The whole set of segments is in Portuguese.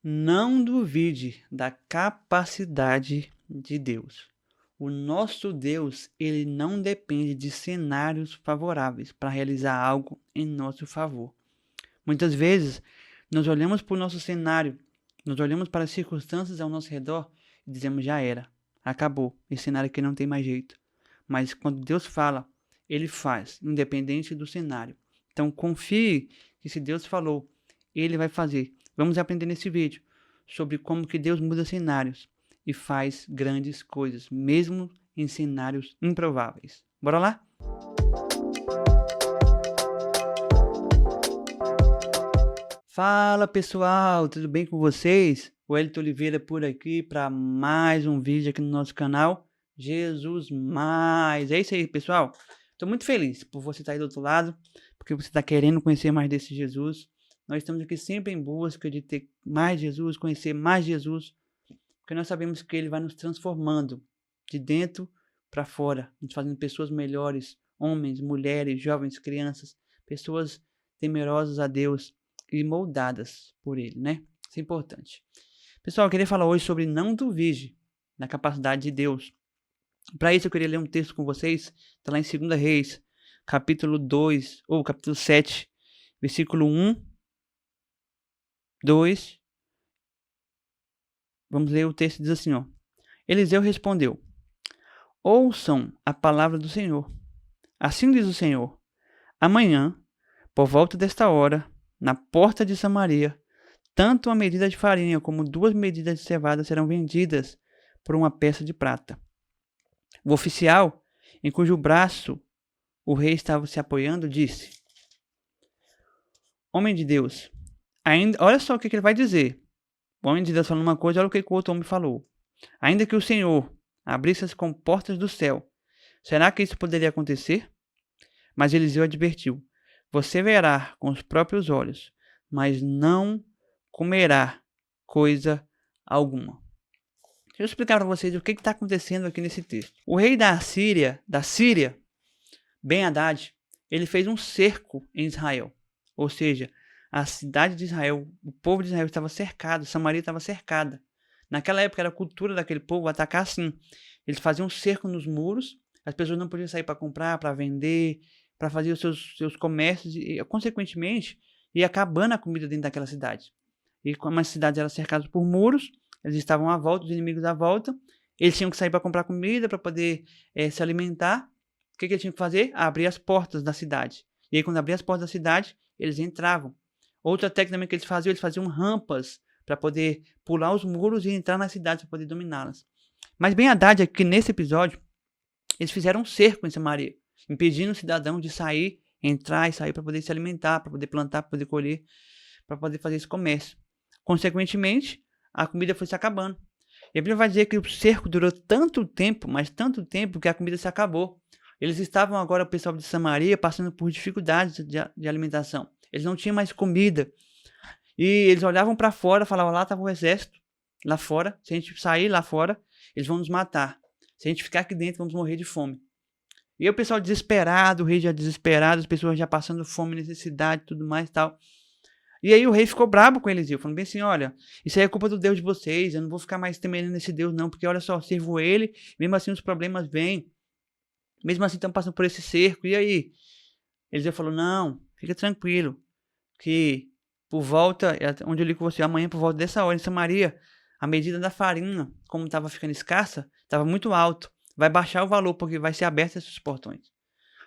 Não duvide da capacidade de Deus. O nosso Deus, ele não depende de cenários favoráveis para realizar algo em nosso favor. Muitas vezes, nós olhamos para o nosso cenário, nós olhamos para as circunstâncias ao nosso redor e dizemos: já era, acabou, esse cenário aqui não tem mais jeito. Mas quando Deus fala, ele faz, independente do cenário. Então confie que se Deus falou, ele vai fazer. Vamos aprender nesse vídeo sobre como que Deus muda cenários e faz grandes coisas, mesmo em cenários improváveis. Bora lá? Fala pessoal, tudo bem com vocês? O Elton Oliveira por aqui para mais um vídeo aqui no nosso canal Jesus Mais. É isso aí, pessoal. Estou muito feliz por você estar aí do outro lado, porque você está querendo conhecer mais desse Jesus. Nós estamos aqui sempre em busca de ter mais Jesus, conhecer mais Jesus, porque nós sabemos que Ele vai nos transformando de dentro para fora, nos fazendo pessoas melhores, homens, mulheres, jovens, crianças, pessoas temerosas a Deus e moldadas por Ele, né? Isso é importante. Pessoal, eu queria falar hoje sobre não duvide da capacidade de Deus. Para isso eu queria ler um texto com vocês, está lá em 2 Reis, capítulo 2, ou capítulo 7, versículo 1, 2. Vamos ler o texto, diz assim, ó. Eliseu respondeu: ouçam a palavra do Senhor. Assim diz o Senhor: amanhã, por volta desta hora, na porta de Samaria, tanto uma medida de farinha como 2 medidas de cevada serão vendidas por uma peça de prata. O oficial, em cujo braço o rei estava se apoiando, disse: homem de Deus, olha só o que ele vai dizer. O homem de Deus falando uma coisa, olha o que o outro homem falou. Ainda que o Senhor abrisse as comportas do céu, será que isso poderia acontecer? Mas Eliseu advertiu: você verá com os próprios olhos, mas não comerá coisa alguma. Deixa eu explicar para vocês o que está acontecendo aqui nesse texto. O rei da Síria, Ben-Hadad, ele fez um cerco em Israel. Ou seja, a cidade de Israel, o povo de Israel estava cercado, Samaria estava cercada. Naquela época era a cultura daquele povo atacar assim. Eles faziam um cerco nos muros, as pessoas não podiam sair para comprar, para vender, para fazer os seus comércios e, consequentemente, ia acabando a comida dentro daquela cidade. E como as cidades eram cercadas por muros, eles estavam à volta, os inimigos à volta, eles tinham que sair para comprar comida, para poder se alimentar. O que eles tinham que fazer? Abrir as portas da cidade. E aí, quando abria as portas da cidade, eles entravam. Outra técnica também que eles faziam rampas para poder pular os muros e entrar na cidade para poder dominá-las. Mas Ben-Hadad aqui nesse episódio, eles fizeram um cerco em Samaria, impedindo o cidadão de sair, entrar e sair para poder se alimentar, para poder plantar, para poder colher, para poder fazer esse comércio. Consequentemente, a comida foi se acabando. E a Bíblia vai dizer que o cerco durou tanto tempo, mas tanto tempo, que a comida se acabou. Eles estavam agora, o pessoal de Samaria, passando por dificuldades de alimentação. Eles não tinham mais comida. E eles olhavam para fora, falavam: lá estava o exército, lá fora. Se a gente sair lá fora, eles vão nos matar. Se a gente ficar aqui dentro, vamos morrer de fome. E aí o pessoal desesperado, o rei já desesperado, as pessoas já passando fome, necessidade, tudo mais e tal. E aí o rei ficou brabo com Eliseu, falando bem assim: olha, isso aí é culpa do Deus de vocês, eu não vou ficar mais temendo nesse Deus não, porque olha só, sirvo ele, mesmo assim os problemas vêm, mesmo assim estão passando por esse cerco, e aí? Eliseu falou: não, fica tranquilo, que por volta, onde eu li com você, amanhã por volta dessa hora em Samaria, a medida da farinha, como estava ficando escassa, estava muito alto, vai baixar o valor, porque vai ser aberto esses portões.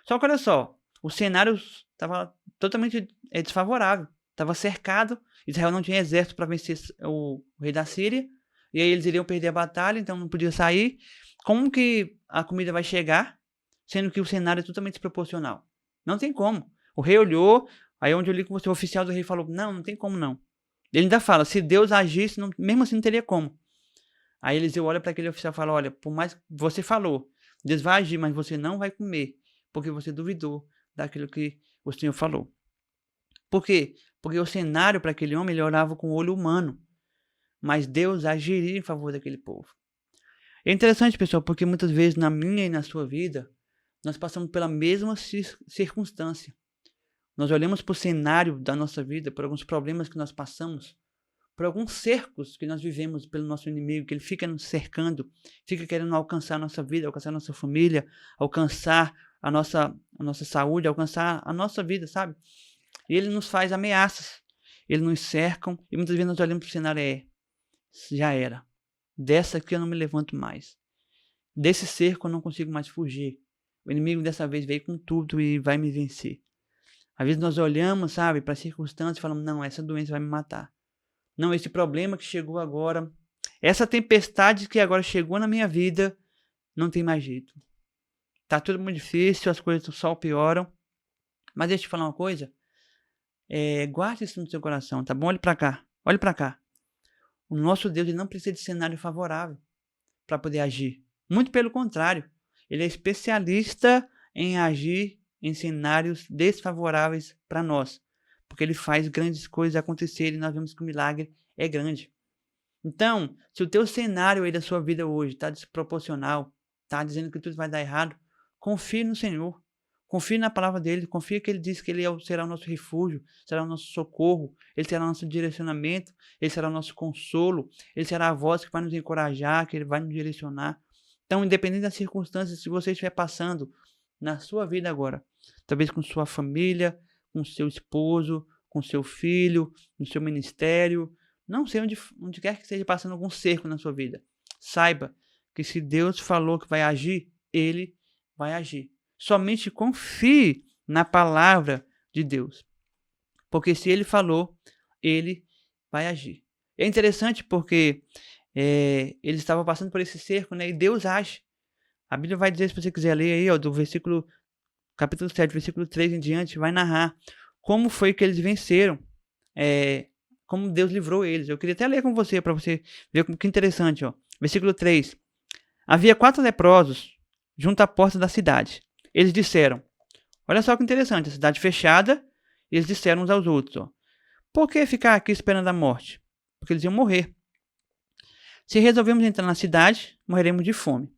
Só que olha só, o cenário estava totalmente desfavorável. Estava cercado, Israel não tinha exército para vencer o rei da Síria, e aí eles iriam perder a batalha, então não podia sair. Como que a comida vai chegar, sendo que o cenário é totalmente desproporcional? Não tem como. O rei olhou, aí onde eu li com você, o oficial do rei falou: não tem como não. Ele ainda fala: se Deus agisse, não, mesmo assim não teria como. Aí Eliseu olha para aquele oficial e fala: olha, por mais que você falou, Deus vai agir, mas você não vai comer, porque você duvidou daquilo que o Senhor falou. Por quê? Porque o cenário para aquele homem, ele olhava com o olho humano, mas Deus agiria em favor daquele povo. É interessante, pessoal, porque muitas vezes na minha e na sua vida, nós passamos pela mesma circunstância. Nós olhamos para o cenário da nossa vida, por alguns problemas que nós passamos, por alguns cercos que nós vivemos pelo nosso inimigo, que ele fica nos cercando, fica querendo alcançar a nossa vida, alcançar a nossa família, alcançar a nossa saúde, alcançar a nossa vida, sabe? E ele nos faz ameaças, ele nos cercam, e muitas vezes nós olhamos para o cenário, já era. Dessa aqui eu não me levanto mais. Desse cerco eu não consigo mais fugir. O inimigo dessa vez veio com tudo e vai me vencer. Às vezes nós olhamos, sabe, para as circunstâncias e falamos, não, essa doença vai me matar. Não, esse problema que chegou agora, essa tempestade que agora chegou na minha vida, não tem mais jeito. Tá tudo muito difícil, as coisas só pioram. Mas deixa eu te falar uma coisa. Guarde isso no seu coração, tá bom? Olhe para cá. Olhe para cá. O nosso Deus ele não precisa de cenário favorável para poder agir. Muito pelo contrário. Ele é especialista em agir em cenários desfavoráveis para nós. Porque ele faz grandes coisas acontecerem e nós vemos que o milagre é grande. Então, se o teu cenário aí da sua vida hoje está desproporcional, está dizendo que tudo vai dar errado, confie no Senhor. Confie na palavra dele, confie que ele diz que ele será o nosso refúgio, será o nosso socorro, ele será o nosso direcionamento, ele será o nosso consolo, ele será a voz que vai nos encorajar, que ele vai nos direcionar. Então, independente das circunstâncias, se você estiver passando na sua vida agora, talvez com sua família, com seu esposo, com seu filho, no seu ministério, não sei onde quer que esteja passando algum cerco na sua vida, saiba que se Deus falou que vai agir, ele vai agir. Somente confie na palavra de Deus. Porque se ele falou, ele vai agir. É interessante porque eles estavam passando por esse cerco, né? E Deus age. A Bíblia vai dizer, se você quiser ler aí, ó, do capítulo 7, versículo 3 em diante, vai narrar como foi que eles venceram. Como Deus livrou eles. Eu queria até ler com você, para você ver que interessante. Ó. Versículo 3. Havia 4 leprosos junto à porta da cidade. Eles disseram, olha só que interessante, a cidade fechada, e eles disseram uns aos outros, ó, por que ficar aqui esperando a morte? Porque eles iam morrer. Se resolvemos entrar na cidade, morreremos de fome.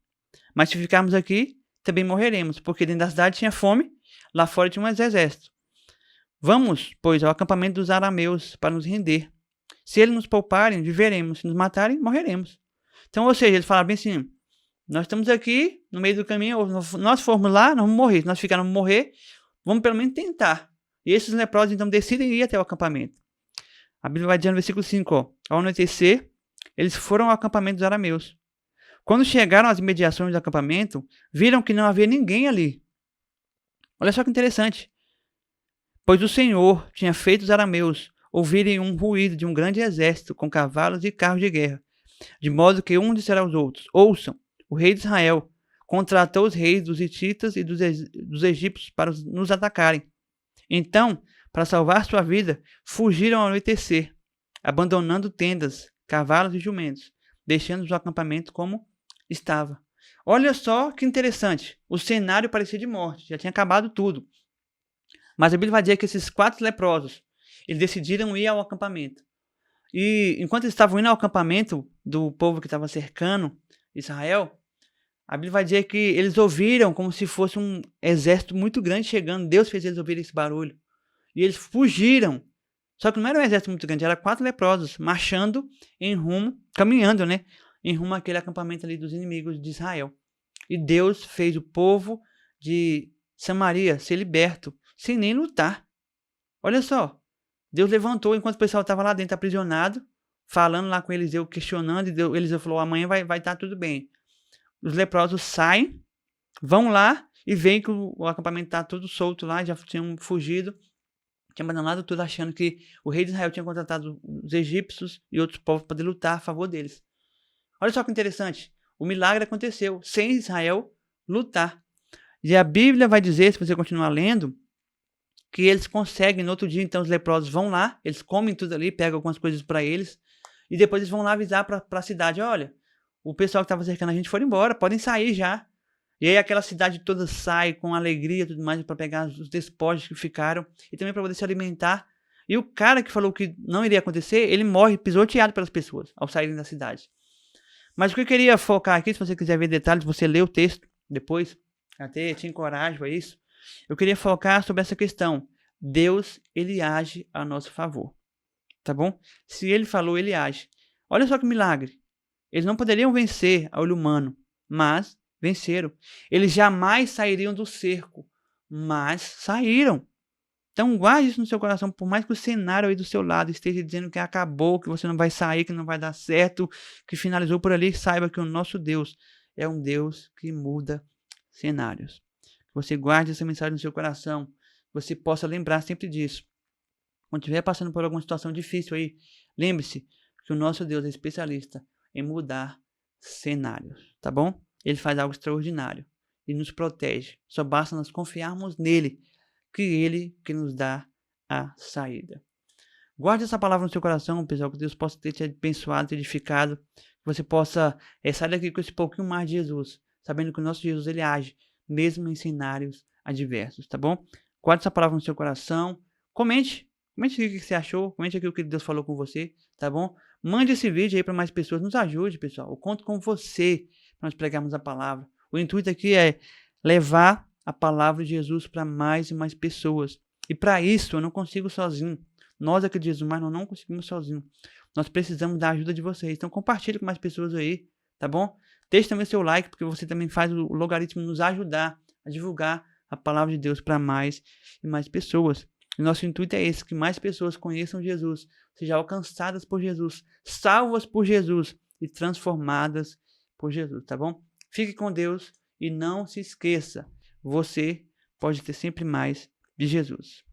Mas se ficarmos aqui, também morreremos, porque dentro da cidade tinha fome, lá fora tinha um exército. Vamos, pois, ao acampamento dos arameus para nos render. Se eles nos pouparem, viveremos. Se nos matarem, morreremos. Então, ou seja, eles falaram bem assim, nós estamos aqui no meio do caminho, nós formos lá, nós vamos morrer. Se nós ficarmos morrer, vamos pelo menos tentar. E esses leprosos então decidem ir até o acampamento. A Bíblia vai dizer no versículo 5, ó, ao anoitecer, eles foram ao acampamento dos arameus. Quando chegaram às imediações do acampamento, viram que não havia ninguém ali. Olha só que interessante. Pois o Senhor tinha feito os arameus ouvirem um ruído de um grande exército com cavalos e carros de guerra, de modo que um disser aos outros, ouçam, o rei de Israel contratou os reis dos hititas e dos egípcios para nos atacarem. Então, para salvar sua vida, fugiram ao anoitecer, abandonando tendas, cavalos e jumentos, deixando o acampamento como estava. Olha só que interessante, o cenário parecia de morte, já tinha acabado tudo. Mas a Bíblia vai dizer que esses 4 leprosos, eles decidiram ir ao acampamento. E enquanto eles estavam indo ao acampamento do povo que estava cercando Israel, a Bíblia vai dizer que eles ouviram como se fosse um exército muito grande chegando. Deus fez eles ouvirem esse barulho. E eles fugiram. Só que não era um exército muito grande, era 4 leprosos marchando em rumo, caminhando, né? Em rumo àquele acampamento ali dos inimigos de Israel. E Deus fez o povo de Samaria ser liberto, sem nem lutar. Olha só. Deus levantou enquanto o pessoal estava lá dentro aprisionado, falando lá com Eliseu, questionando, e Eliseu falou, amanhã vai estar tudo bem. Os leprosos saem, vão lá e veem que o acampamento está todo solto lá, já tinham fugido, tinham abandonado tudo, achando que o rei de Israel tinha contratado os egípcios e outros povos para lutar a favor deles. Olha só que interessante, o milagre aconteceu sem Israel lutar. E a Bíblia vai dizer, se você continuar lendo, que eles conseguem, no outro dia, então os leprosos vão lá, eles comem tudo ali, pegam algumas coisas para eles, e depois eles vão lá avisar para a cidade, olha, o pessoal que estava cercando a gente foi embora, podem sair já. E aí aquela cidade toda sai com alegria e tudo mais para pegar os despojos que ficaram e também para poder se alimentar. E o cara que falou que não iria acontecer, ele morre pisoteado pelas pessoas ao saírem da cidade. Mas o que eu queria focar aqui, se você quiser ver detalhes, você lê o texto depois, até te encorajo a isso. Eu queria focar sobre essa questão. Deus, ele age a nosso favor. tá bom? Se ele falou, ele age. Olha só que milagre. Eles não poderiam vencer a olho humano, mas venceram. Eles jamais sairiam do cerco, mas saíram. Então guarde isso no seu coração, por mais que o cenário aí do seu lado esteja dizendo que acabou, que você não vai sair, que não vai dar certo, que finalizou por ali, saiba que o nosso Deus é um Deus que muda cenários. Você guarde essa mensagem no seu coração, você possa lembrar sempre disso. Quando estiver passando por alguma situação difícil aí, lembre-se que o nosso Deus é especialista em mudar cenários, tá bom? Ele faz algo extraordinário e nos protege. Só basta nós confiarmos nele, que ele que nos dá a saída. Guarde essa palavra no seu coração, pessoal, que Deus possa ter te abençoado, te edificado, que você possa sair daqui com esse pouquinho mais de Jesus, sabendo que o nosso Jesus, ele age, mesmo em cenários adversos, tá bom? Guarde essa palavra no seu coração, comente aqui o que você achou, comente aqui o que Deus falou com você, tá bom? Mande esse vídeo aí para mais pessoas, nos ajude, pessoal, eu conto com você para nós pregarmos a palavra. O intuito aqui é levar a palavra de Jesus para mais e mais pessoas. E para isso eu não consigo sozinho. Nós aqui de Jesus, mas nós não conseguimos sozinho. Nós precisamos da ajuda de vocês. Então compartilhe com mais pessoas aí, tá bom? Deixe também seu like, porque você também faz o logaritmo nos ajudar a divulgar a palavra de Deus para mais e mais pessoas. E nosso intuito é esse, que mais pessoas conheçam Jesus, sejam alcançadas por Jesus, salvas por Jesus e transformadas por Jesus, tá bom? Fique com Deus e não se esqueça, você pode ter sempre mais de Jesus.